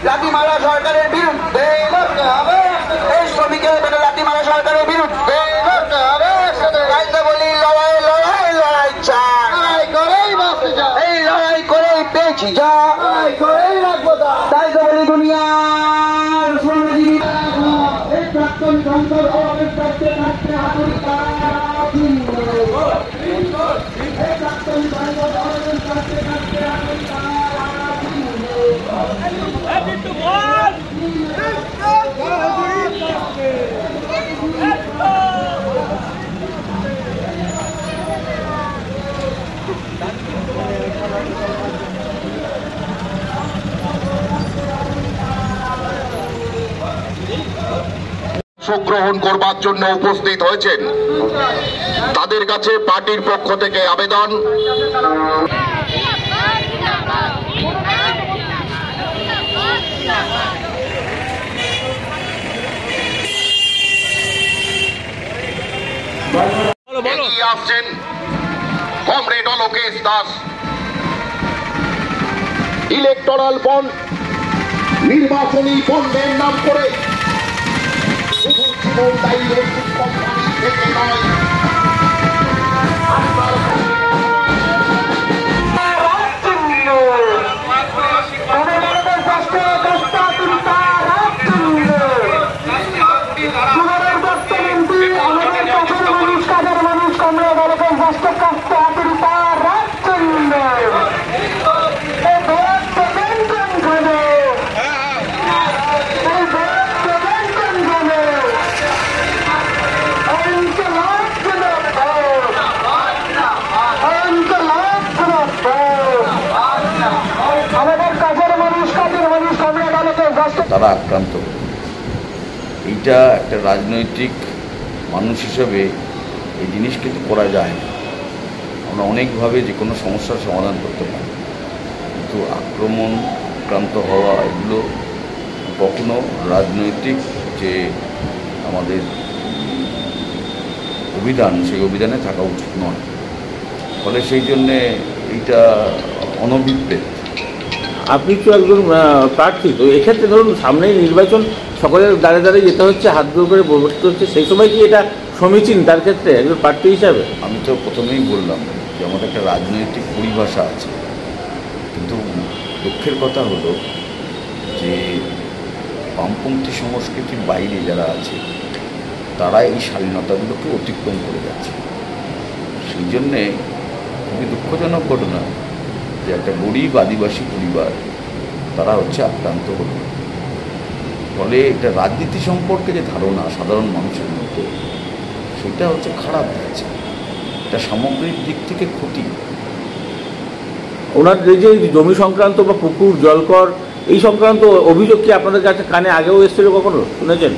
লাঠিমারা সরকারের বিরুদ্ধে এই শ্রমিকের পেটে লাঠিমারা সরকারের বিরুদ্ধে তাইতো বলি লড়াই লড়াই লড়াই চাই এই লড়াই করেই পেয়েছি যা তাইতো বলি দুনিয়ার শ্রমজীবী এই প্রাক্তন সংসদ অনেক থাকতে থাকতে গ্রহণ করবার জন্য উপস্থিত হয়েছেন তাদের কাছে পার্টির পক্ষ থেকে আবেদন এগিয়ে আসছেন comrade Lokesh Das. Electoral bond নির্বাচনী বন্ডের নাম করে কোম্পানি থেকে নয় তারা আক্রান্ত। এইটা একটা রাজনৈতিক মানুষ হিসেবে এই জিনিস কিন্তু করা যায় না। আমরা অনেকভাবে যে কোনো সমস্যার সমাধান করতে পারি, কিন্তু আক্রান্ত হওয়া এগুলো কখনো রাজনৈতিক যে আমাদের অভিধান সেই অভিধানে থাকা উচিত নয়। ফলে সেই জন্যে এইটা অনভিপ্রেত। আপনি তো একজন প্রার্থী, তো এক্ষেত্রে ধরুন সামনেই নির্বাচন, সকলের দাঁড়ে দাঁড়িয়ে যেতে হচ্ছে, হাত জোর করে বসতে হচ্ছে, সেই সময় কি এটা সমীচীন তার ক্ষেত্রে একজন প্রার্থী হিসাবে? আমি তো প্রথমেই বললাম যে আমাদের একটা রাজনৈতিক পরিভাষা আছে, কিন্তু দুঃখের কথা হলো যে বামপন্থী সংস্কৃতির বাইরে যারা আছে তারা এই স্বাধীনতাগুলোকে অতিক্রম করে যাচ্ছে। সেই জন্যে খুবই দুঃখজনক ঘটনা যে একটা গরিব আদিবাসী পরিবার তারা হচ্ছে আক্রান্ত হল। ফলে এটা রাজনীতি সম্পর্কে যে ধারণা সাধারণ মানুষের মধ্যে সেটা হচ্ছে খারাপ যাচ্ছে, এটা সামগ্রিক দিক থেকে ক্ষতি। ওনার যে জমি সংক্রান্ত বা পুকুর জলকর এই সংক্রান্ত অভিযোগ কি আপনাদের কাছে কানে আগেও এসেছিল, কখনো শুনেছেন?